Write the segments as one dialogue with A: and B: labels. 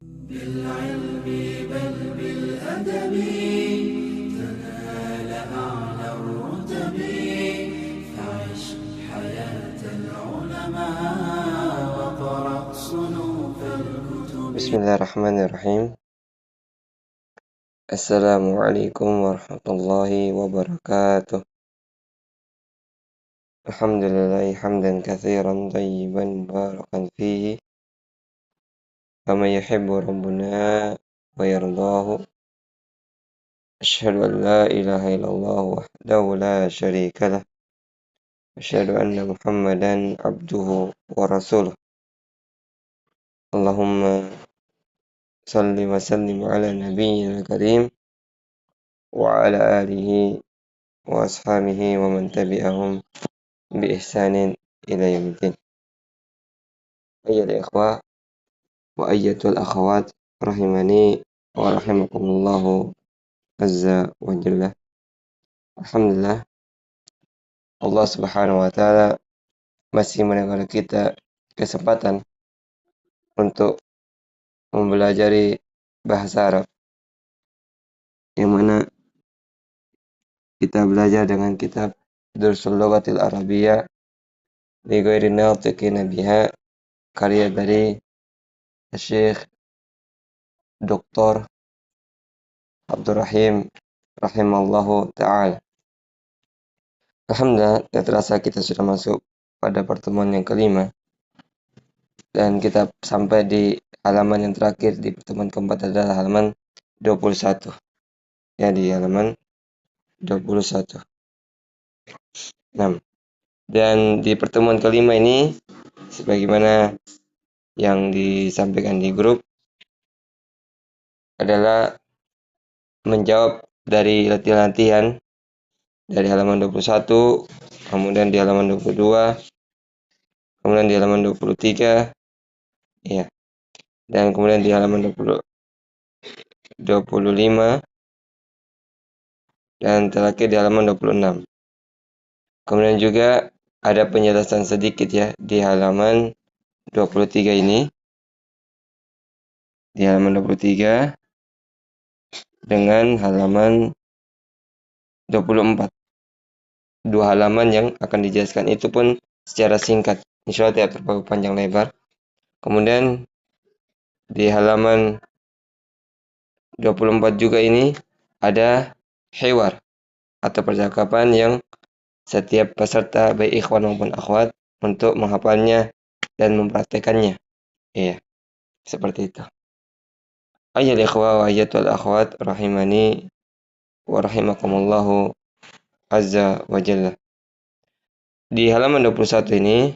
A: بالعلم بل بالأدب تنال أعلى الرتب فعش حياة العلماء وقرأ صنوف الكتب.
B: بسم الله الرحمن الرحيم. Assalamualaikum warahmatullahi wabarakatuh. Alhamdulillahi hamdan katsiran tayyiban mubarakan fihi kama yuhibbu rabbuna wa yardahu. Asyhadu an la ilaha illallah wahdahu la syarika lah. Asyhadu anna Muhammadan abduhu wa rasuluh. Allahumma salli wa sallim ala nabiyyil karim wa ala alihi wa ashabihi wa man tabi'ahum bi ihsanin ila yaumiddin. Ayyuhal ikhwah wa ayyatul akhawat rahimani wa rahimakumullahu azza wa jalla. Alhamdulillah, Allah Subhanahu wa taala masih memberikan kita kesempatan untuk mempelajari bahasa Arab, yang mana kita belajar dengan kitab Dursul Lughatil Arabiyyah li ghairi natiqina biha, karya dari Syekh Dr. Abdurrahim rahimallahu ta'ala. Alhamdulillah, tidak terasa kita sudah masuk pada pertemuan yang kelima, dan kita sampai di halaman yang terakhir. Di pertemuan keempat adalah halaman 21. Ya, di halaman 21. Nah, dan di pertemuan kelima ini, sebagaimana yang disampaikan di grup, adalah menjawab dari latihan-latihan dari halaman 21, kemudian di halaman 22, kemudian di halaman 23, ya, dan kemudian di halaman 25, dan terakhir di halaman 26. Kemudian juga ada penjelasan sedikit ya di halaman 23 ini. Di halaman 23 dengan halaman 24. Dua halaman yang akan dijelaskan itu pun secara singkat. Insya Allah tidak terlalu panjang lebar. Kemudian di halaman 24 juga ini ada hewar atau percakapan yang setiap peserta baik ikhwan maupun akhwat untuk menghafalnya dan mempraktekannya. Iya, seperti itu. Ayyuhal ikhwah wa ayyatul akhwat rahimani wa rahimakumullahu azza wa jalla. Di halaman 21 ini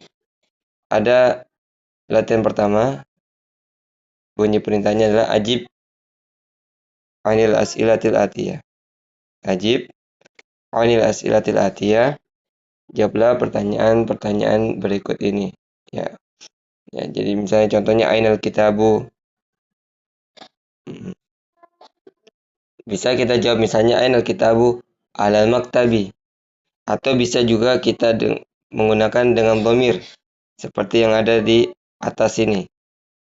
B: ada latihan pertama. Bunyi perintahnya adalah ajib anil as'ilatil atiyah. Ajib anil as'ilatil atiyah. Jawablah pertanyaan-pertanyaan berikut ini. Ya. Ya, jadi misalnya contohnya ainal kitabu. Bisa kita jawab misalnya ainal kitabu alal maktabi. Atau bisa juga kita menggunakan dengan dhamir seperti yang ada di atas ini.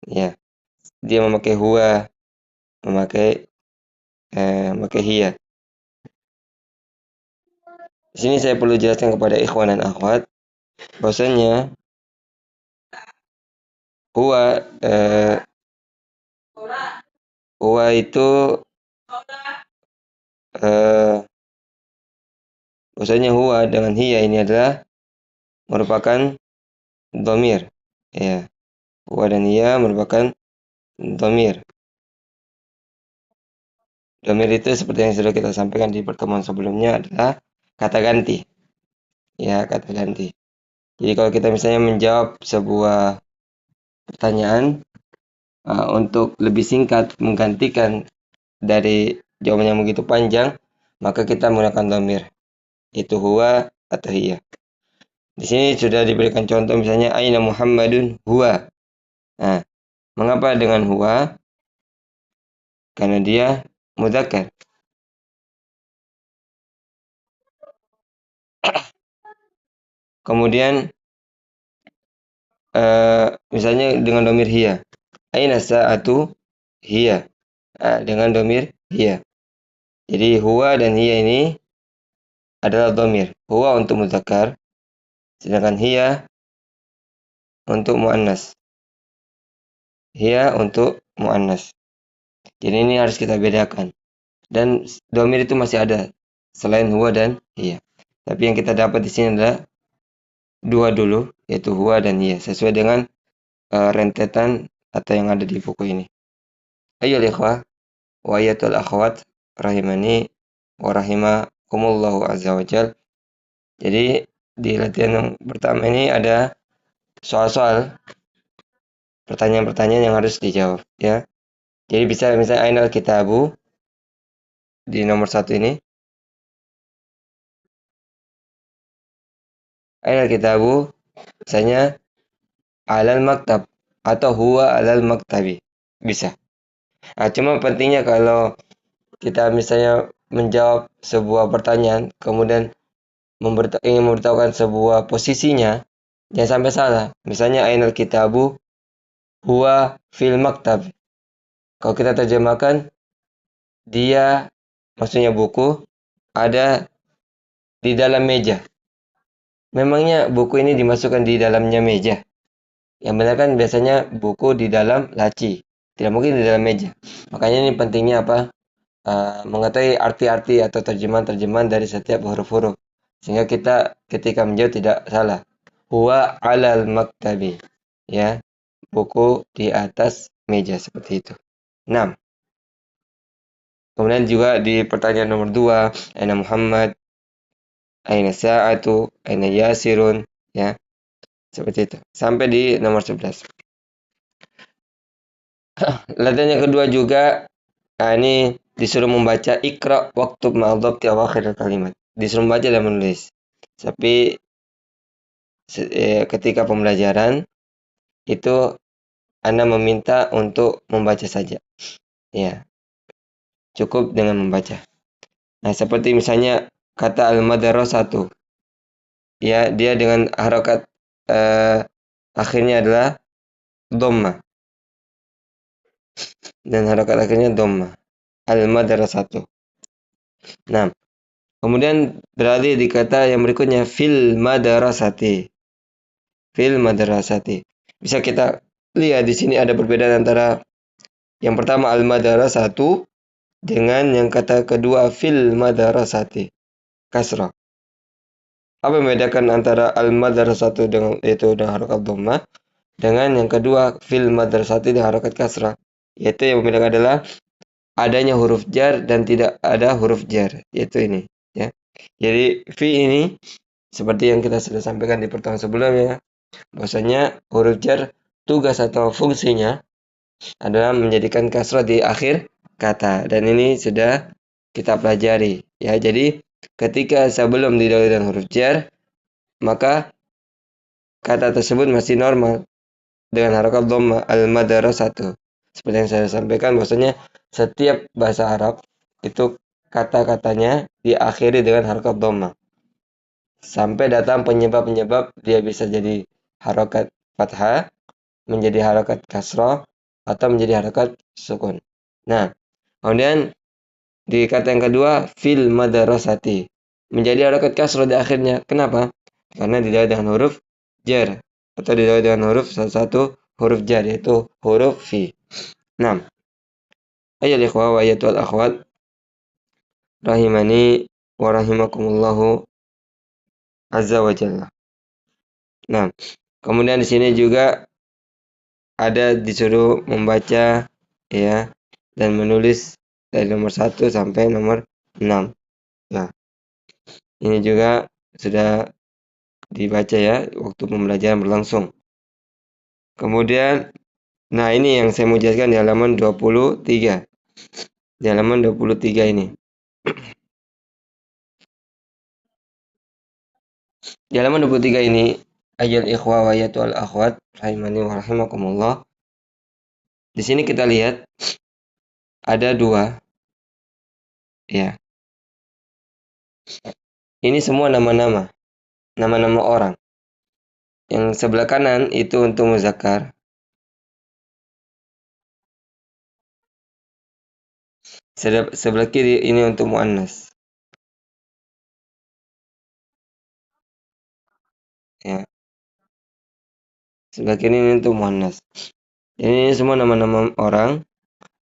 B: Ya. Dia memakai huwa, memakai hiya. Di sini saya perlu jelaskan kepada ikhwan dan akhwat bahwasanya huwa itu bahwasanya huwa dengan hiya ini adalah merupakan dhamir. Ya. Huwa dan hiya merupakan dhamir. Dhamir itu seperti yang sudah kita sampaikan di pertemuan sebelumnya adalah kata ganti. Ya, kata ganti. Jadi kalau kita misalnya menjawab sebuah pertanyaan, untuk lebih singkat menggantikan dari jawaban yang begitu panjang, maka kita menggunakan dhamir. Itu huwa atau hiya. Di sini sudah diberikan contoh misalnya aina Muhammadun huwa. Nah, mengapa dengan huwa? Karena dia mudzakkar. Kemudian misalnya dengan dhamir hiya. Aina sa'atu hiya. Dengan domir hiya. Jadi huwa dan hiya ini adalah domir. Huwa untuk muzakkar, sedangkan hiya untuk muannas. Hiya untuk muannas. Jadi ini harus kita bedakan. Dan domir itu masih ada selain huwa dan hiya. Tapi yang kita dapat di sini adalah dua dulu, yaitu huwa dan hiya, sesuai dengan rentetan atau yang ada di buku ini. Ayo ikhwah wa ayatul akhwat rahimani wa rahimakumullahu azza wajal. Jadi di latihan yang pertama ini ada soal-soal, pertanyaan-pertanyaan yang harus dijawab ya. Jadi bisa misalnya ainal kitabu di nomor 1 ini. Ainal kitabu misalnya alal maktab atau huwa alal maktabi. Bisa. Cuma pentingnya kalau kita misalnya menjawab sebuah pertanyaan kemudian ingin memberitahukan sebuah posisinya, jangan sampai salah. Misalnya ainal kitabu huwa fil maktab. Kalau kita terjemahkan, dia, maksudnya buku, ada di dalam meja. Memangnya buku ini dimasukkan di dalamnya meja? Yang benar kan biasanya buku di dalam laci. Tidak mungkin di dalam meja. Makanya ini pentingnya apa? Mengetahui arti-arti atau terjemahan-terjemahan dari setiap huruf-huruf. Sehingga kita ketika menjawab tidak salah. Huwa alal maktabi. Ya, buku di atas meja seperti itu. 6. Kemudian juga di pertanyaan nomor 2, aina Muhammad, aina sa'atu, aina yasirun, ya. Seperti itu. Sampai di nomor 11. Latihan yang kedua juga, ini disuruh membaca ikra waktu ma'adhabti awakhir kalimat. Disuruh membaca dan menulis. Tapi ketika pembelajaran itu Anda meminta untuk membaca saja. Ya, cukup dengan membaca. Nah, seperti misalnya kata al-madrasatu. Ya, dia dengan harokat akhirnya adalah dhamma. Dan harokat akhirnya dhamma. Al-madrasatu. Nah, kemudian beralih di kata yang berikutnya fil madrasati. Fil madrasati. Bisa kita lihat di sini ada perbedaan antara yang pertama al-madrasatu dengan yang kata kedua fil madrasati. Kasrah. Apa yang membedakan antara al-madrasatu dengan itu dengan harokat dhamma dengan yang kedua fil madrasati dengan harokat kasrah? Yaitu yang membedakan adalah adanya huruf jar dan tidak ada huruf jar, yaitu ini ya. Jadi fi ini seperti yang kita sudah sampaikan di pertemuan sebelumnya, bahwasanya huruf jar tugas atau fungsinya adalah menjadikan kasrah di akhir kata, dan ini sudah kita pelajari ya. Jadi ketika sebelum didahului dengan huruf jar, maka kata tersebut masih normal dengan harokat dhamma al-madrasatu. Seperti yang saya sampaikan, bahwasanya setiap bahasa Arab itu kata-katanya diakhiri dengan harokat dhamma. Sampai datang penyebab-penyebab, dia bisa jadi harokat fathah, menjadi harokat kasrah, atau menjadi harokat sukun. Nah, kemudian di kata yang kedua, fil madrasati, menjadi harokat kasrah di akhirnya. Kenapa? Karena didahului dengan huruf jar, atau didahului dengan huruf salah satu huruf jar, yaitu huruf fi. 6. Ayyuhal ikhwah wa ayyatuhal akhwat rahimani wa rahimakumullahu azza wa jalla. Nah, kemudian di sini juga ada disuruh membaca ya dan menulis dari nomor 1 sampai nomor 6. Nah, ini juga sudah dibaca ya waktu pembelajaran berlangsung. Kemudian, nah ini yang saya mau jelaskan di halaman 23. Di halaman 23 ini. Di halaman 23 ini, ayyuhal ikhwah wa ayyatuhal akhwat rahimani wa rahimakumullah. Di sini kita lihat ada 2 ya. Ini semua nama-nama orang. Yang sebelah kanan itu untuk muzakkar. Sebelah kiri ini untuk muannas. Ya, sebelah kiri ini untuk muannas. Jadi ini semua nama-nama orang.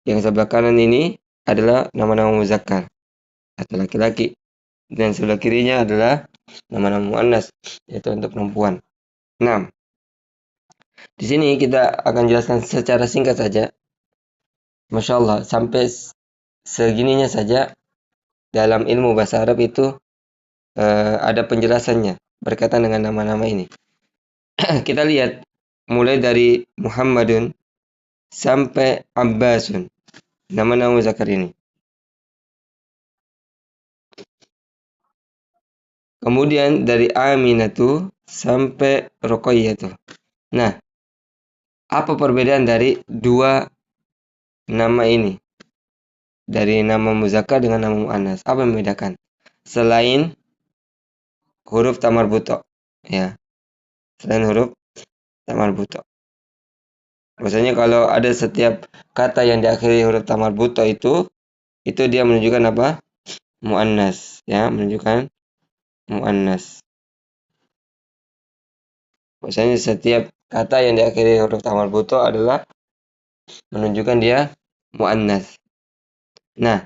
B: Yang sebelah kanan ini adalah nama-nama muzakkar atau laki-laki. Dan sebelah kirinya adalah nama-nama muannas, yaitu untuk perempuan. 6. Di sini kita akan jelaskan secara singkat saja. Masya Allah, sampai segininya saja dalam ilmu bahasa Arab itu ada penjelasannya berkaitan dengan nama-nama ini. Kita lihat mulai dari Muhammadun sampai Abbasun, nama-nama muzakkar ini. Kemudian dari Aminatu sampai Ruqayyatu. Nah, apa perbedaan dari dua nama ini? Dari nama muzakkar dengan nama muannas. Apa yang membedakan? Selain huruf tamarbuto. Ya. Selain huruf tamarbuto. Maksudnya kalau ada setiap kata yang diakhiri huruf tamarbuto itu dia menunjukkan apa? Muannas, ya, menunjukkan muannas. Maksudnya setiap kata yang diakhiri huruf tamarbuto adalah menunjukkan dia muannas. Nah,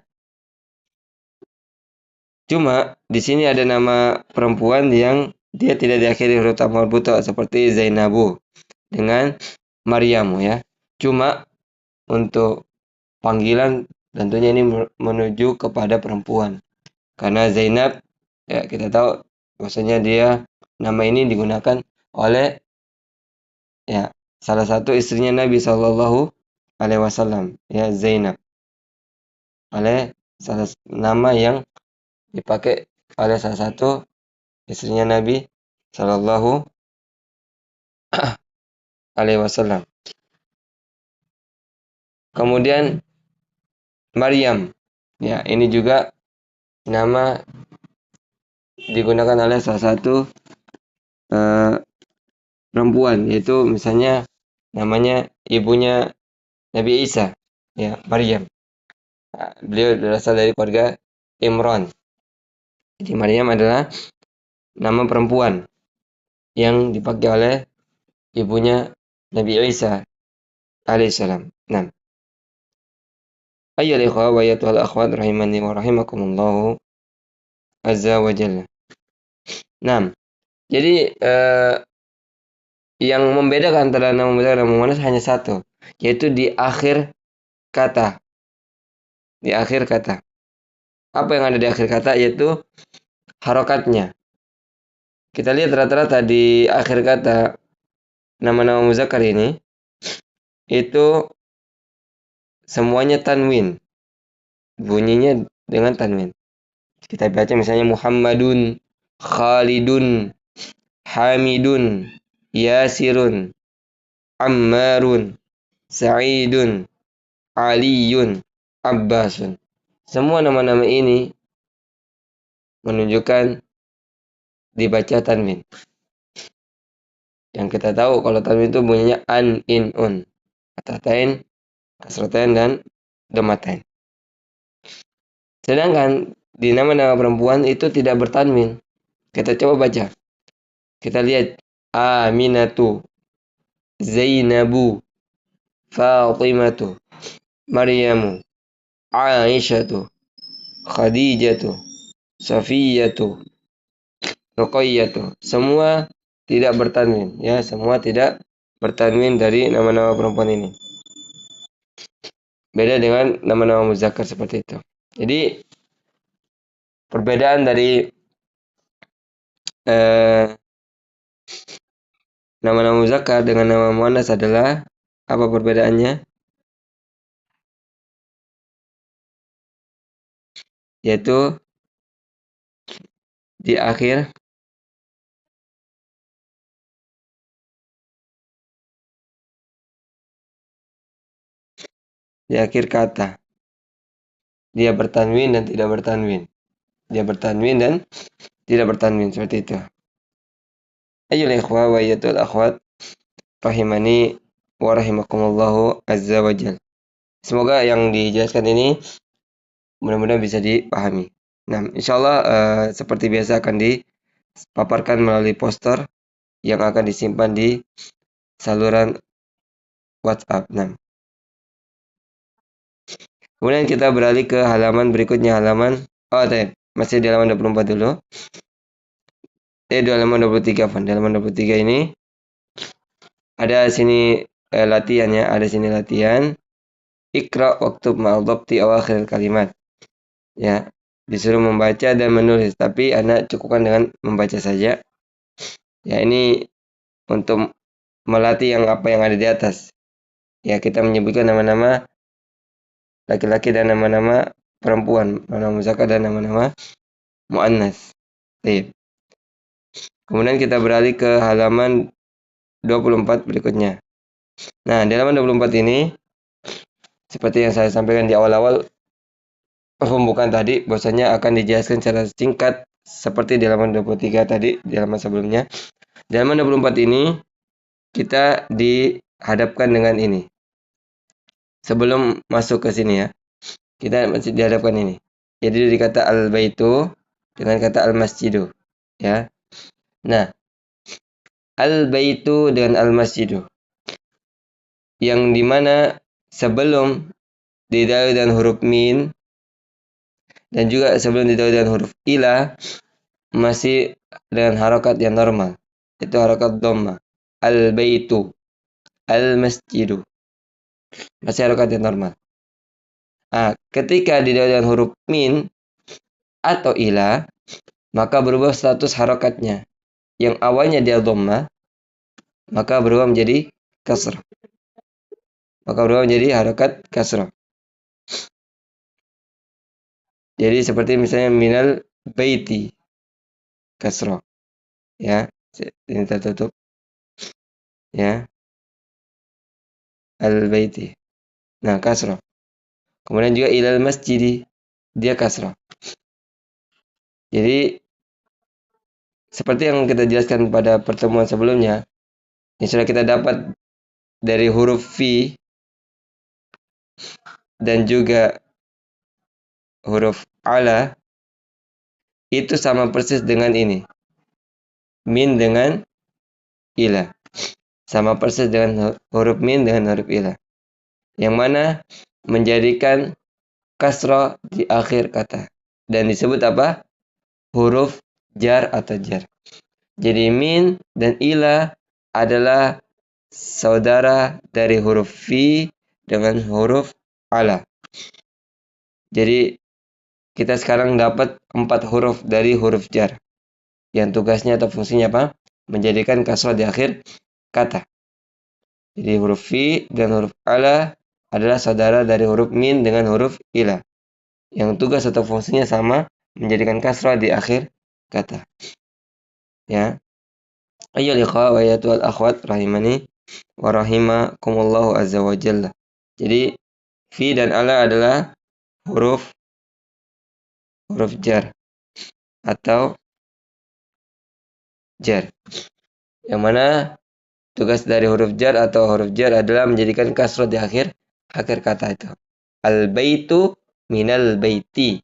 B: cuma di sini ada nama perempuan yang dia tidak diakhiri huruf tamarbuto seperti Zainabu dengan Maryamu, ya. Cuma untuk panggilan tentunya ini menuju kepada perempuan. Karena Zainab, ya kita tahu maksudnya dia nama ini digunakan oleh ya salah satu istrinya Nabi Shallallahu Alaihi Wasallam, ya, Zainab. Oleh nama yang dipakai oleh salah satu istrinya Nabi Shallallahu Alaihi Wasallam. Kemudian Maryam, ya, ini juga nama digunakan oleh salah satu perempuan, yaitu misalnya namanya ibunya Nabi Isa, ya, Maryam. Beliau berasal dari keluarga Imran. Jadi Maryam adalah nama perempuan yang dipakai oleh ibunya Nabi Isa alaihissalam. Nah, ayyuhal ikhwah wa ayyatuhal akhwat rahimani wa rahimakumullah azza wa jalla. Nah, jadi yang membedakan antara nama muzakkar dan nama muannas hanya satu, yaitu di akhir kata. Di akhir kata. Apa yang ada di akhir kata? Yaitu harokatnya. Kita lihat rata-rata di akhir kata nama-nama muzakkar ini itu semuanya tanwin. Bunyinya dengan tanwin. Kita baca misalnya Muhammadun, Khalidun, Hamidun, Yasirun, Ammarun, Sa'idun, Aliyun, Abbasun. Semua nama-nama ini menunjukkan dibaca tanwin. Yang kita tahu kalau tanwin itu bunyinya an, in, un. Fatahatain, kasratain, dan dhammatain. Sedangkan di nama-nama perempuan itu tidak bertanwin. Kita coba baca. Kita lihat Aminatu, Zainabu, Fatimatu, Maryamu, Aisyatu, Khadijatu, Safiyatu, Ruqayyatu. Semua tidak bertanwin, ya, semua tidak bertanwin dari nama-nama perempuan ini. Beda dengan nama-nama muzakkar seperti itu. Jadi perbedaan dari nama-nama muzakkar dengan nama muannas adalah apa perbedaannya? Yaitu di akhir kata. Dia bertanwin dan tidak bertanwin. Dia bertanwin dan tidak bertanwin, seperti itu. Ayyuhal ikhwah wa ayyatuhal akhwat rahimani wa rahimakumullahu azza wa jalla. Semoga yang dijelaskan ini mudah-mudahan bisa dipahami. Nah, insyaallah seperti biasa akan dipaparkan melalui poster yang akan disimpan di saluran WhatsApp. Nah, kemudian kita beralih ke halaman berikutnya, masih di halaman 24 dulu. Di halaman 23, Di halaman 23 ini ada sini latihannya, ada sini latihan. Iqra waktub ma'al dhabti awakhir kalimat. Ya, disuruh membaca dan menulis, tapi Anda cukupkan dengan membaca saja. Ya, ini untuk melatih apa yang ada di atas. Ya, kita menyebutkan nama-nama laki-laki dan nama-nama perempuan, nama muzakkar dan nama-nama muannas. Baik. Kemudian kita beralih ke halaman 24 berikutnya. Nah, di halaman 24 ini seperti yang saya sampaikan di awal-awal pembukaan tadi, bahwasanya akan dijelaskan secara singkat seperti di halaman 23 tadi, di halaman sebelumnya. Di halaman 24 ini kita dihadapkan dengan ini. Sebelum masuk ke sini ya, kita masih dihadapkan ini. Jadi dari kata al-baitu dengan kata al-masjidu, ya. Nah, al-baitu dengan al-masjidu, yang dimana sebelum didahului dengan huruf min dan juga sebelum didahului dengan huruf ila masih dengan harokat yang normal, itu harokat dhamma. Al-baitu, al-masjidu, masih harokat yang normal. Nah, ketika didahului dengan huruf min atau ila, maka berubah status harokatnya. Yang awalnya dia dhamma, maka berubah menjadi kasrah. Maka berubah menjadi harokat kasrah. Jadi seperti misalnya minal baiti, kasrah. Ya, ini tertutup. Ya, al-baiti. Nah, kasrah. Kemudian juga ilal masjidi, dia kasrah. Jadi seperti yang kita jelaskan pada pertemuan sebelumnya, yang sudah kita dapat dari huruf fi dan juga huruf ala, itu sama persis dengan ini. Min dengan ila. Sama persis dengan huruf min dengan huruf ila. Yang mana menjadikan kasrah di akhir kata. Dan disebut apa? Huruf jar atau jar. Jadi min dan ila adalah saudara dari huruf fi dengan huruf ala. Jadi kita sekarang dapat 4 huruf dari huruf jar. Yang tugasnya atau fungsinya apa? Menjadikan kasrah di akhir kata. Jadi huruf fi dan huruf ala adalah saudara dari huruf min dengan huruf ila. Yang tugas atau fungsinya sama, menjadikan kasrah di akhir kata. Ya. Ayyul ikhwa wa ayatul akhwat rahimani wa rahimakumullahu azza wa jalla. Jadi fi dan ala adalah huruf jar atau jar. Yang mana tugas dari huruf jar atau huruf jar adalah menjadikan kasrah di akhir kata itu. Al-baitu minal baiti.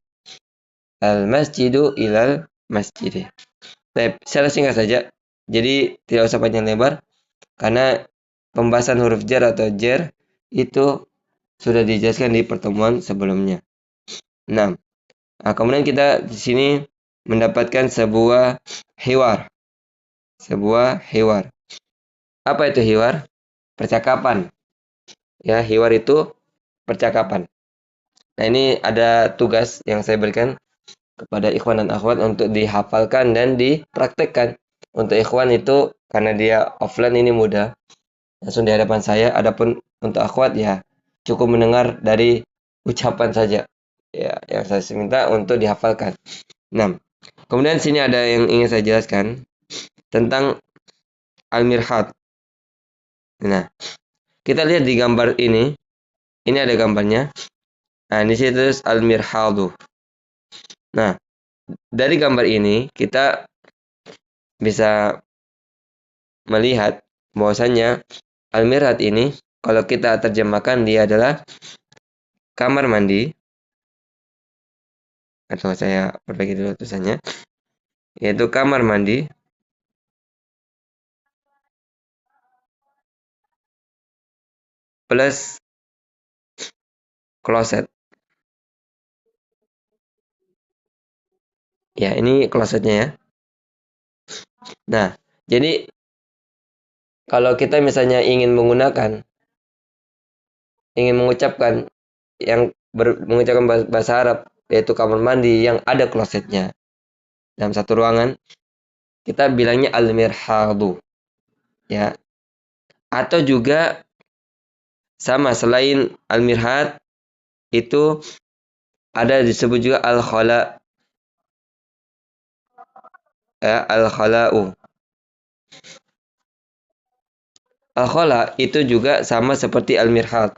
B: Al-masjidu ilal masjidi. Baik, secara singkat saja. Jadi tidak usah panjang lebar karena pembahasan huruf jar atau jar itu sudah dijelaskan di pertemuan sebelumnya. Nah, kemudian kita di sini mendapatkan sebuah hiwar. Sebuah hiwar. Apa itu hiwar? Percakapan. Ya, hiwar itu percakapan. Nah, ini ada tugas yang saya berikan kepada ikhwan dan akhwat untuk dihafalkan dan dipraktekkan. Untuk ikhwan itu karena dia offline ini mudah, langsung di hadapan saya. Adapun untuk akhwat ya cukup mendengar dari ucapan saja. Ya, yang saya minta untuk dihafalkan. Nah, kemudian sini ada yang ingin saya jelaskan tentang al-mirhat. Nah, kita lihat di gambar ini. Ini ada gambarnya. Nah, di situ al-mirhadu. Nah, dari gambar ini kita bisa melihat bahwasanya al-mirhat ini kalau kita terjemahkan dia adalah kamar mandi atau saya perbaiki dulu tulisannya, yaitu kamar mandi plus kloset. Ya, ini klosetnya ya. Nah, jadi kalau kita misalnya ingin mengucapkan mengucapkan bahasa Arab, yaitu kamar mandi yang ada klosetnya dalam satu ruangan, kita bilangnya al-mirhadu, ya. Atau juga sama, selain al-mirhad itu ada disebut juga al-khala, ya, al-khala'u. Al-khala itu juga sama seperti al-mirhad.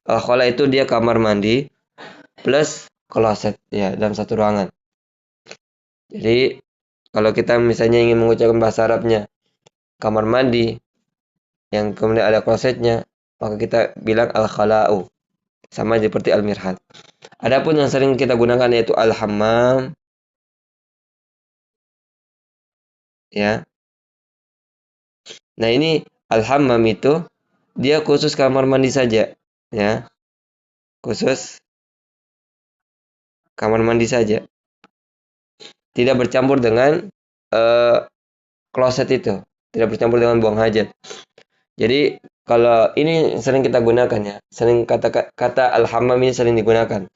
B: Al-khala itu dia kamar mandi plus kloset, ya, dalam satu ruangan. Jadi kalau kita misalnya ingin mengucapkan bahasa Arabnya kamar mandi yang kemudian ada klosetnya, maka kita bilang al-khala'u, sama seperti al-mirhad. Adapun yang sering kita gunakan yaitu al-hammam, ya. Nah, ini al-hammam itu dia khusus kamar mandi saja, ya. Khusus kamar mandi saja. Tidak bercampur dengan kloset itu, tidak bercampur dengan buang hajat. Jadi kalau ini sering kita gunakan, ya, sering kata al-hammam ini sering digunakan.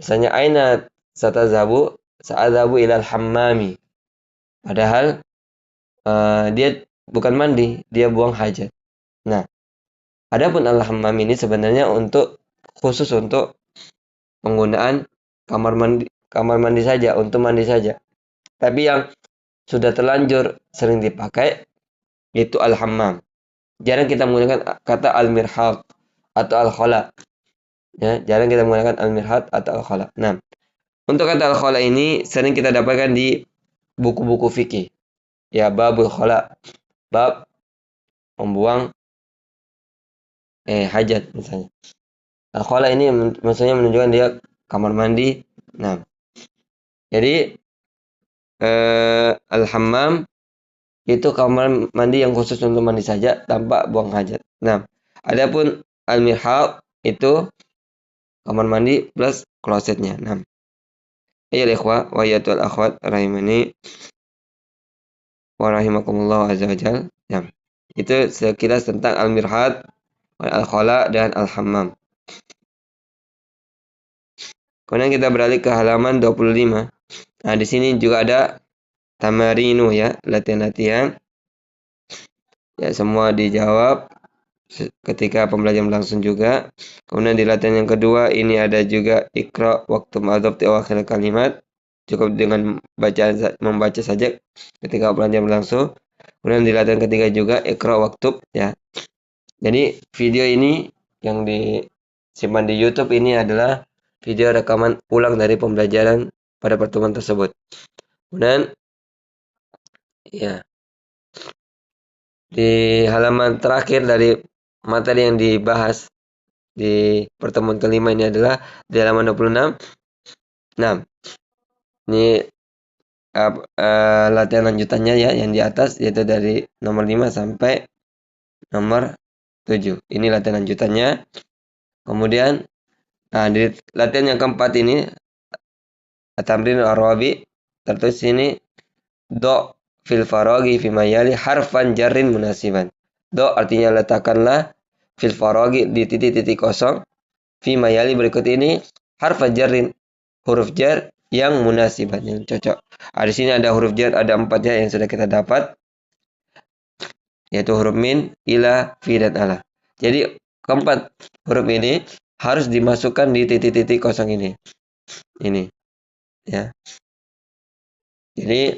B: Misalnya aina sa'adhabu ilal hammami. Padahal dia bukan mandi, dia buang hajat. Nah, adapun al-hammam ini sebenarnya khusus untuk penggunaan kamar mandi saja, untuk mandi saja. Tapi yang sudah terlanjur sering dipakai itu al-hammam. Jarang kita menggunakan kata al-mirhad atau al-khala. Ya, jarang kita menggunakan al-mirhad atau al-khala. Nah, untuk kata al-khala ini sering kita dapatkan di buku-buku fikih. Ya, babul khala, bab membuang hajat misalnya. Al-khala ini maksudnya menunjukkan dia kamar mandi. Nah, jadi al-hammam itu kamar mandi yang khusus untuk mandi saja tanpa buang hajat. Nah, adapun al-mirhad itu kamar mandi plus klosetnya. Nah, ayyuhal ikhwah wa ayyatuhal akhwat rahimani wa rahimakumullah azza wajal. Nah, itu sekilas tentang al-mirhad, al-khala dan al-hammam. Kemudian kita beralih ke halaman 25. Nah, di sini juga ada tamarinu, ya, latihan-latihan. Ya, semua dijawab ketika pembelajaran berlangsung juga. Kemudian di latihan yang kedua ini ada juga ikra waktu ma'adzab akhir kalimat. Cukup dengan membaca saja ketika pembelajaran berlangsung. Kemudian di latihan ketiga juga ikra waktu, ya. Jadi video ini yang disimpan di YouTube ini adalah video rekaman ulang dari pembelajaran pada pertemuan tersebut. Kemudian, ya, di halaman terakhir dari materi yang dibahas di pertemuan kelima ini adalah di halaman 26. Nah, ini latihan lanjutannya, ya, yang di atas, yaitu dari nomor 5 sampai nomor 7. Ini latihan lanjutannya. Kemudian, di latihan yang keempat ini at-tamrin ar-rabi, tertulis sini do fil faragi fi mayali harfan jarrin munasiban. Do artinya letakkanlah fil faragi di titik-titik kosong, fi mayali berikut ini harfan jarrin, huruf jar yang munasiban, yang cocok. Di sini ada huruf jar, ada 4, ya, yang sudah kita dapat, yaitu huruf min, ila, fi, dan ala. Jadi keempat huruf ini harus dimasukkan di titik-titik kosong ini. Ini, ya. Jadi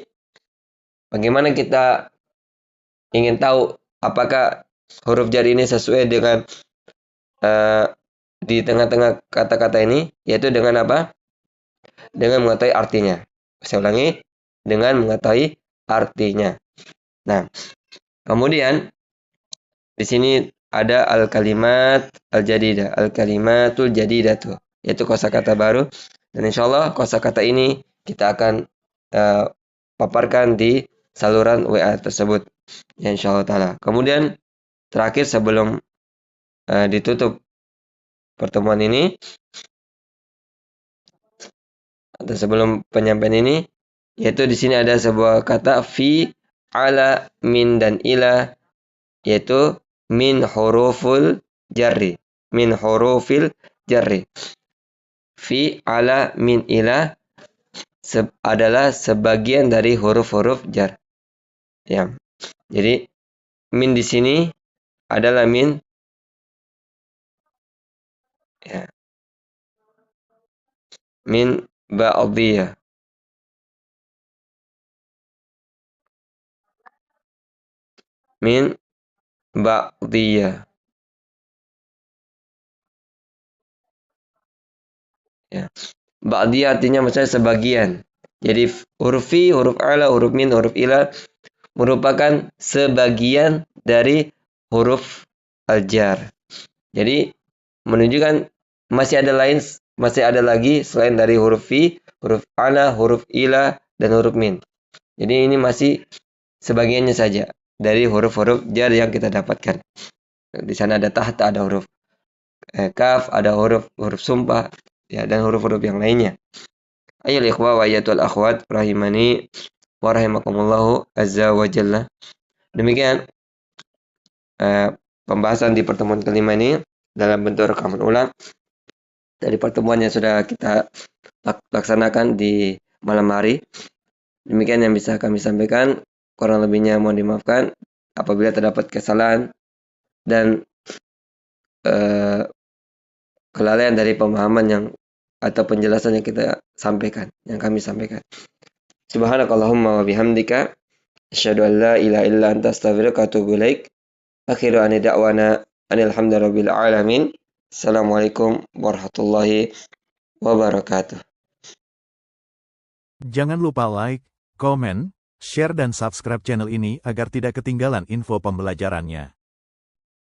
B: bagaimana kita ingin tahu apakah huruf jar ini sesuai dengan di tengah-tengah kata-kata ini, yaitu dengan apa? Dengan mengetahui artinya. Saya ulangi, dengan mengetahui artinya. Nah, kemudian di sini ada al-kalimat al-jadidah, al-kalimatul jadidatu, yaitu kosakata baru Dan insya Allah kosakata ini kita akan paparkan di saluran WA tersebut. Ya, insya Allah ta'ala. Kemudian terakhir sebelum ditutup pertemuan ini, atau sebelum penyampaian ini, yaitu di sini ada sebuah kata fi, ala, min, dan ila, yaitu min huruful jarri. Min hurufil jarri. Fi, ala, min, ila adalah sebagian dari huruf-huruf jar. Ya. Jadi min di sini adalah min, ya, min ba'diyah. Min ba'diyah. Ya. Ba'diyah artinya maksudnya sebagian. Jadi huruf fi, huruf ala, huruf min, huruf ila merupakan sebagian dari huruf al-jar. Jadi menunjukkan masih ada lagi selain dari huruf fi, huruf ala, huruf ila, dan huruf min. Jadi ini masih sebagiannya saja dari huruf-huruf jar yang kita dapatkan. Di sana ada tahta, ada huruf kaf, ada huruf sumpah, ya, dan huruf-huruf yang lainnya. Ayo ikhwah wa ayatul akhwat rahimani wa rahimakumullahu azza wa jalla. Demikian pembahasan di pertemuan kelima ini dalam bentuk rekaman ulang dari pertemuan yang sudah kita laksanakan di malam hari. Demikian yang bisa kami sampaikan. Kurang lebihnya mohon dimaafkan apabila terdapat kesalahan dan kelalaian dari pemahaman yang atau penjelasan yang kita sampaikan, yang kami sampaikan. Subhanakallahumma wa bihamdika asyhadu an la ilaha illa anta astaghfiruka wa atubu ilaik. Akhiru ani da'wana anil hamdulillahirabbil alamin. Assalamualaikum warahmatullahi wabarakatuh.
C: Jangan lupa like, komen, share dan subscribe channel ini agar tidak ketinggalan info pembelajarannya.